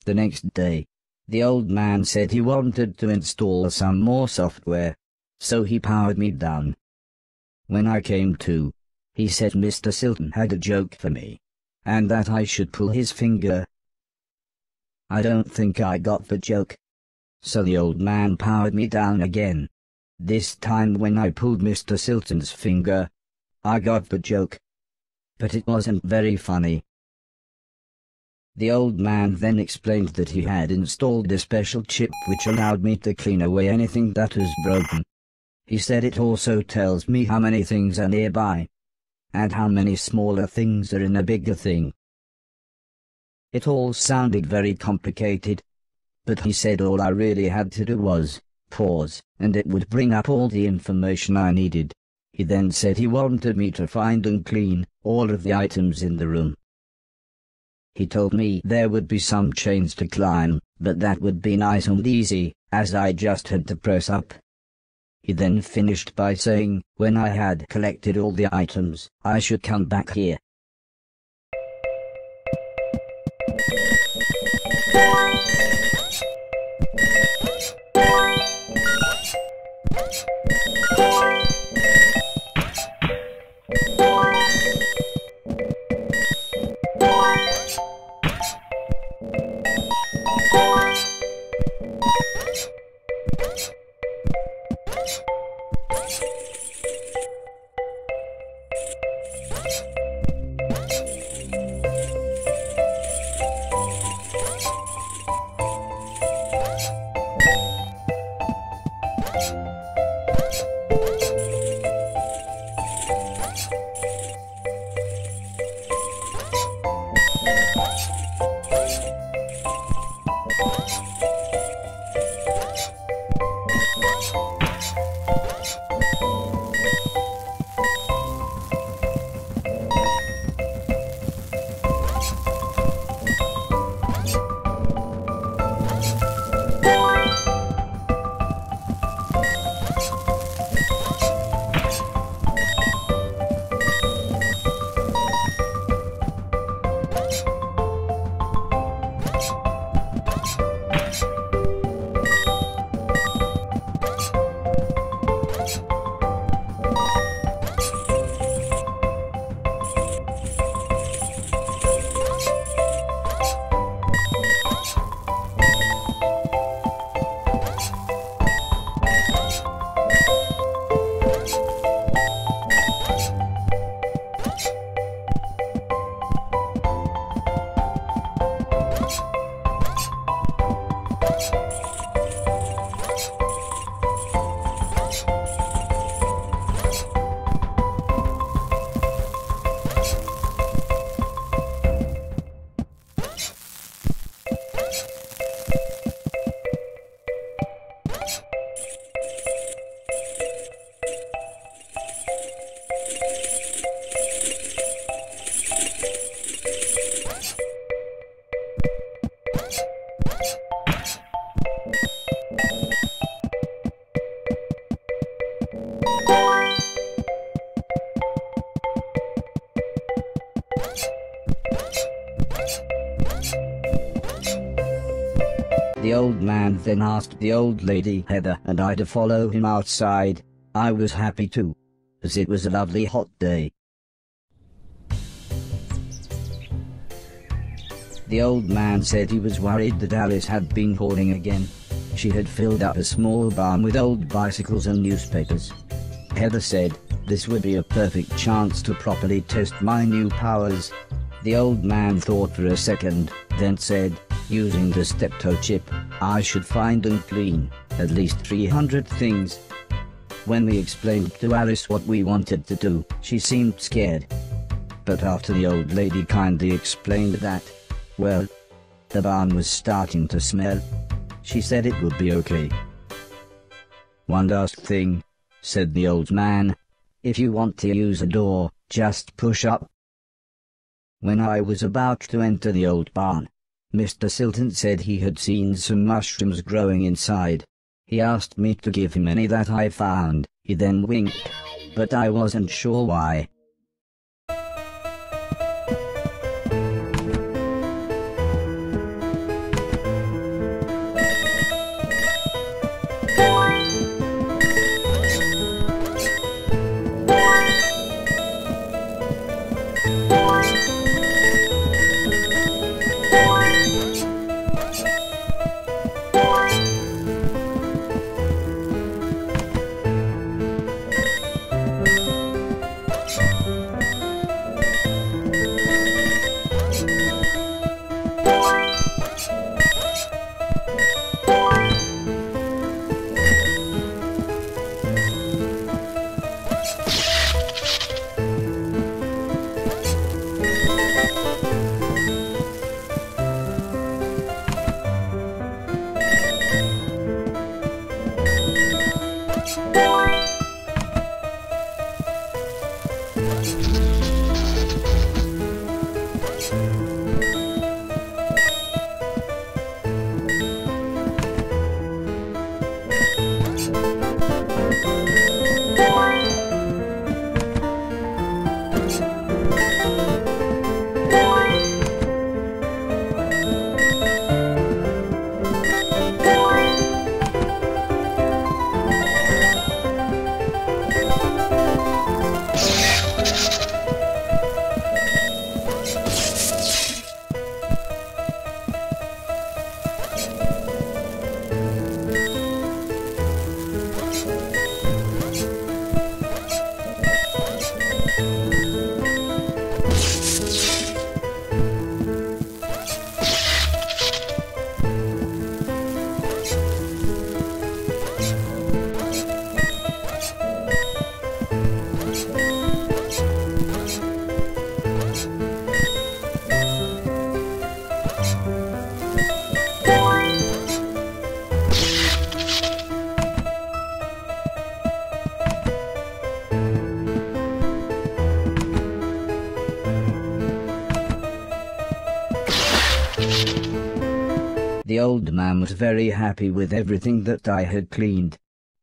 The next day, the old man said he wanted to install some more software, so he powered me down. When I came to, he said Mr. Silton had a joke for me, and that I should pull his finger. I don't think I got the joke. So the old man powered me down again. This time when I pulled Mr. Silton's finger, I got the joke. But it wasn't very funny. The old man then explained that he had installed a special chip which allowed me to clean away anything that was broken. He said it also tells me how many things are nearby, and how many smaller things are in a bigger thing. It all sounded very complicated, but he said all I really had to do was pause, and it would bring up all the information I needed. He then said he wanted me to find and clean all of the items in the room. He told me there would be some chains to climb, but that would be nice and easy, as I just had to press up. He then finished by saying, when I had collected all the items, I should come back here. The old man then asked the old lady Heather and I to follow him outside. I was happy too, as it was a lovely hot day. The old man said he was worried that Alice had been hoarding again. She had filled up a small barn with old bicycles and newspapers. Heather said, this would be a perfect chance to properly test my new powers. The old man thought for a second, then said, using the steptoe chip, I should find and clean at least 300 things. When we explained to Alice what we wanted to do, she seemed scared. But after the old lady kindly explained that, well, the barn was starting to smell, she said it would be okay. One last thing, said the old man. If you want to use a door, just push up. When I was about to enter the old barn, Mr. Silton said he had seen some mushrooms growing inside. He asked me to give him any that I found. He then winked, but I wasn't sure why. The old man was very happy with everything that I had cleaned.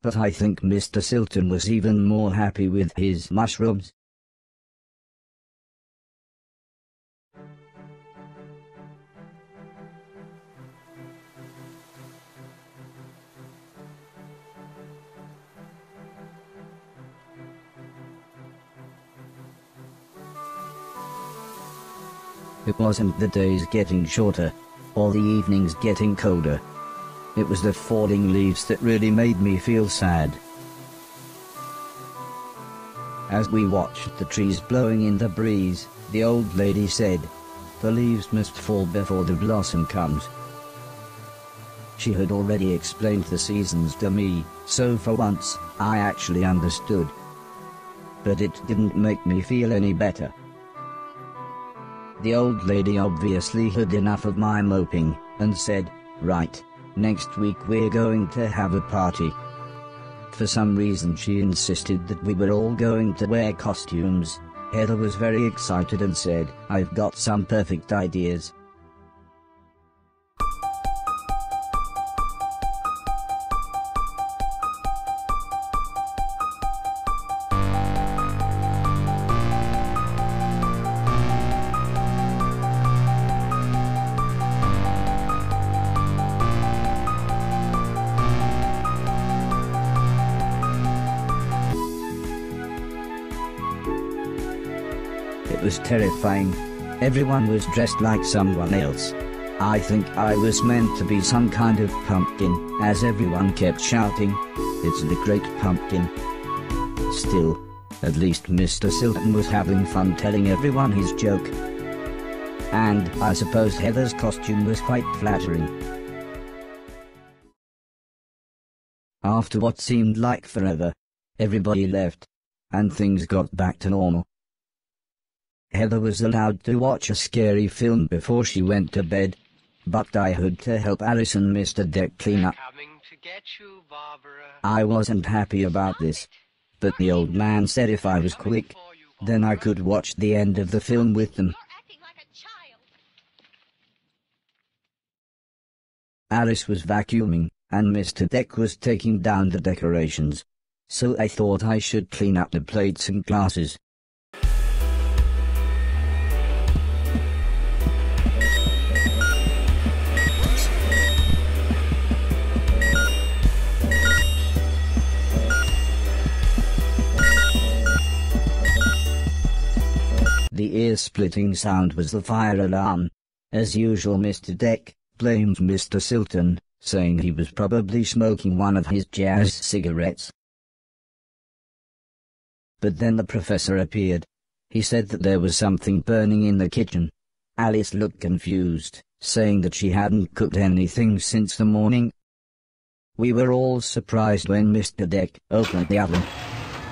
But I think Mr. Silton was even more happy with his mushrooms. It wasn't the days getting shorter, or the evenings getting colder. It was the falling leaves that really made me feel sad. As we watched the trees blowing in the breeze, the old lady said, "The leaves must fall before the blossom comes." She had already explained the seasons to me, so for once, I actually understood. But it didn't make me feel any better. The old lady obviously had enough of my moping, and said, "Right, next week we're going to have a party." For some reason she insisted that we were all going to wear costumes. Heather was very excited and said, "I've got some perfect ideas." It was terrifying. Everyone was dressed like someone else. I think I was meant to be some kind of pumpkin, as everyone kept shouting, "It's the Great Pumpkin." Still, at least Mr. Silton was having fun telling everyone his joke. And I suppose Heather's costume was quite flattering. After what seemed like forever, everybody left, and things got back to normal. Heather was allowed to watch a scary film before she went to bed, but I had to help Alice and Mr. Deck clean up. Coming to get you, Barbara. I wasn't happy about this, but the old man said if I was quick, then I could watch the end of the film with them. You're acting like a child. Alice was vacuuming, and Mr. Deck was taking down the decorations, so I thought I should clean up the plates and glasses. The ear-splitting sound was the fire alarm. As usual, Mr. Deck blamed Mr. Silton, saying he was probably smoking one of his jazz cigarettes. But then the professor appeared. He said that there was something burning in the kitchen. Alice looked confused, saying that she hadn't cooked anything since the morning. We were all surprised when Mr. Deck opened the oven.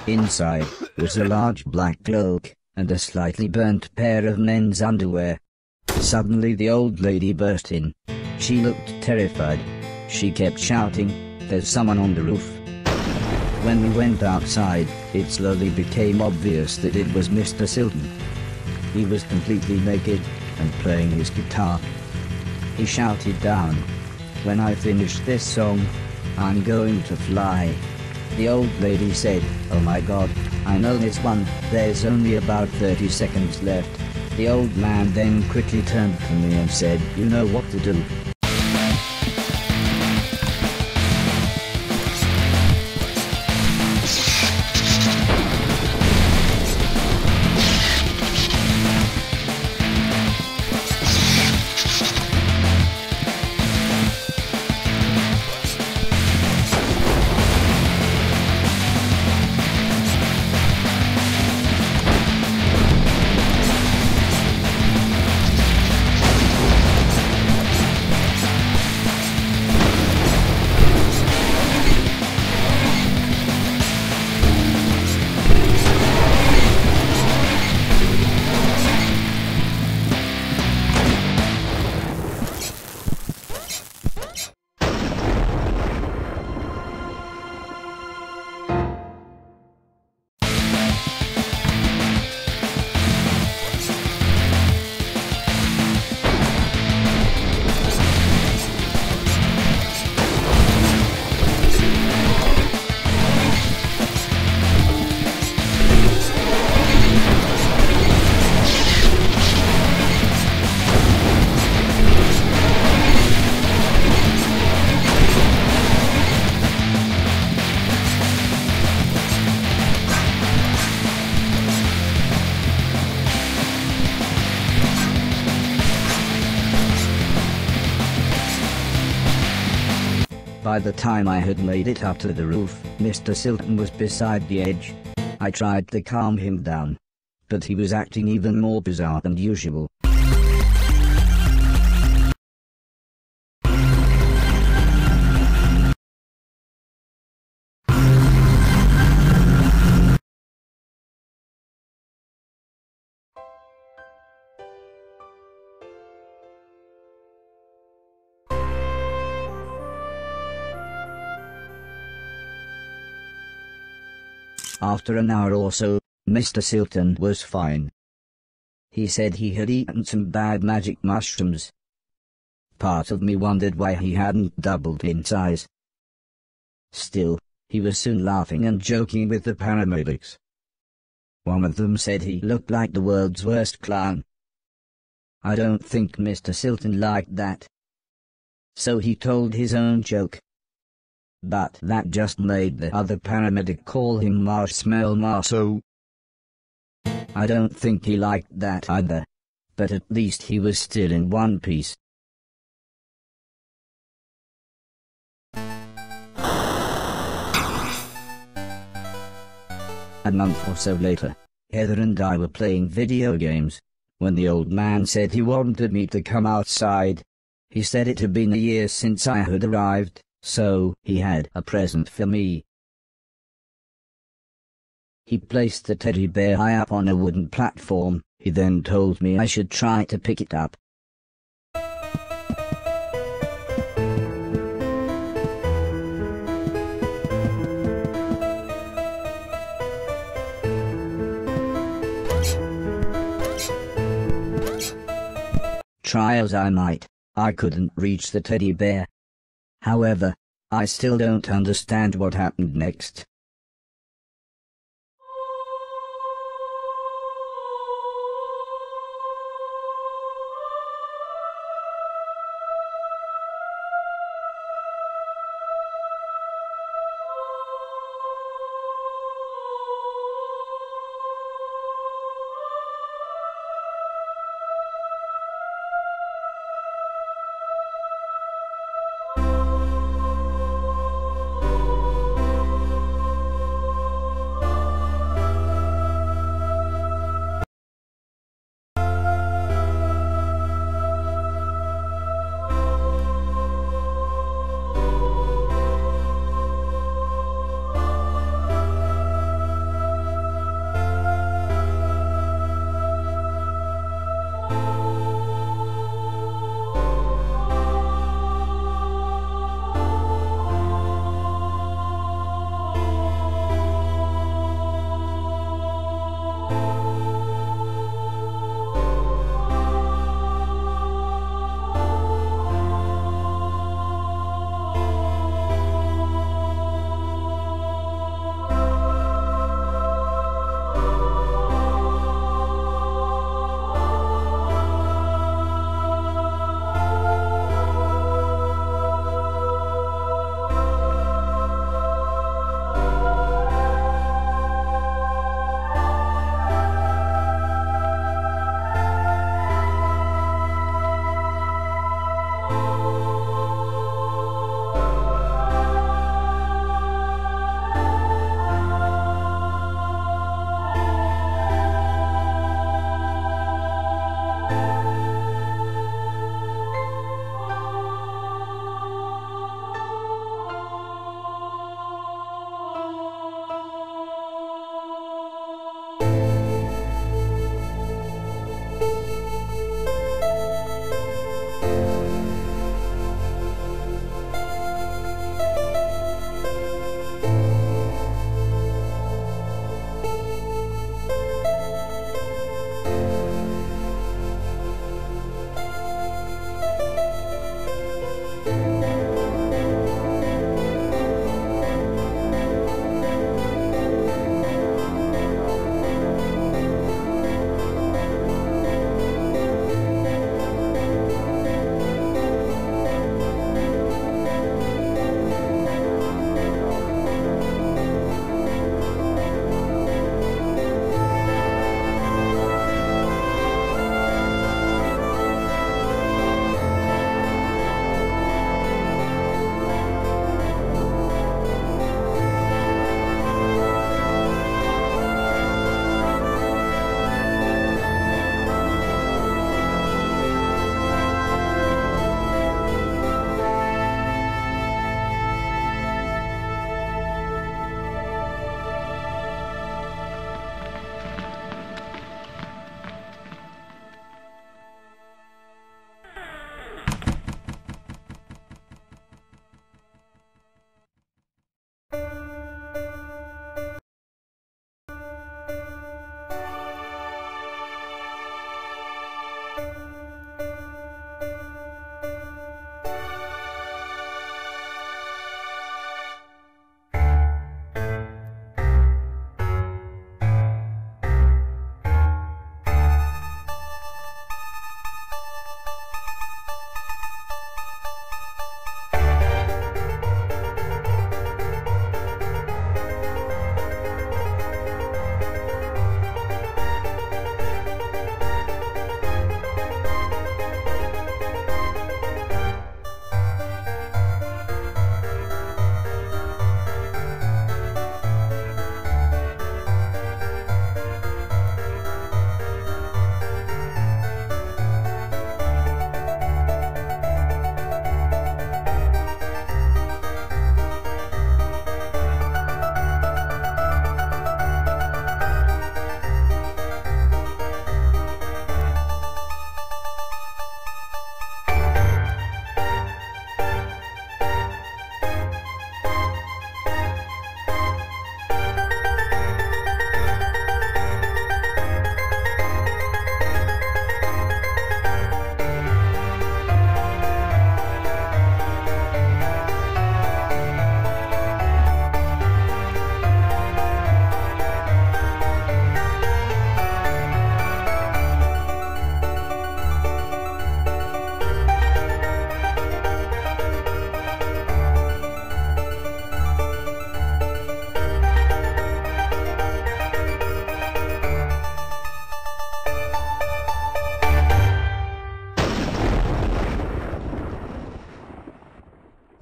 Inside was a large black cloak and a slightly burnt pair of men's underwear. Suddenly the old lady burst in. She looked terrified. She kept shouting, "There's someone on the roof." When we went outside, it slowly became obvious that it was Mr. Silton. He was completely naked and playing his guitar. He shouted down, "When I finish this song, I'm going to fly." The old lady said, "Oh my God, I know this one, there's only about 30 seconds left." The old man then quickly turned to me and said, "You know what to do." By the time I had made it up to the roof, Mr. Silton was beside the edge. I tried to calm him down, but he was acting even more bizarre than usual. After an hour or so, Mr. Silton was fine. He said he had eaten some bad magic mushrooms. Part of me wondered why he hadn't doubled in size. Still, he was soon laughing and joking with the paramedics. One of them said he looked like the world's worst clown. I don't think Mr. Silton liked that, so he told his own joke. But that just made the other paramedic call him Marshmallow Marceau. I don't think he liked that either, but at least he was still in one piece. A month or so later, Heather and I were playing video games, when the old man said he wanted me to come outside. He said it had been a year since I had arrived, so he had a present for me. He placed the teddy bear high up on a wooden platform. He then told me I should try to pick it up. Try as I might, I couldn't reach the teddy bear. However, I still don't understand what happened next.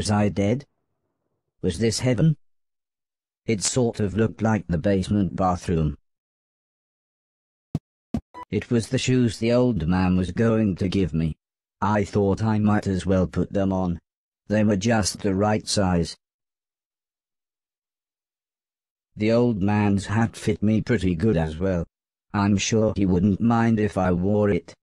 Was I dead? Was this heaven? It sort of looked like the basement bathroom. It was the shoes the old man was going to give me. I thought I might as well put them on. They were just the right size. The old man's hat fit me pretty good as well. I'm sure he wouldn't mind if I wore it.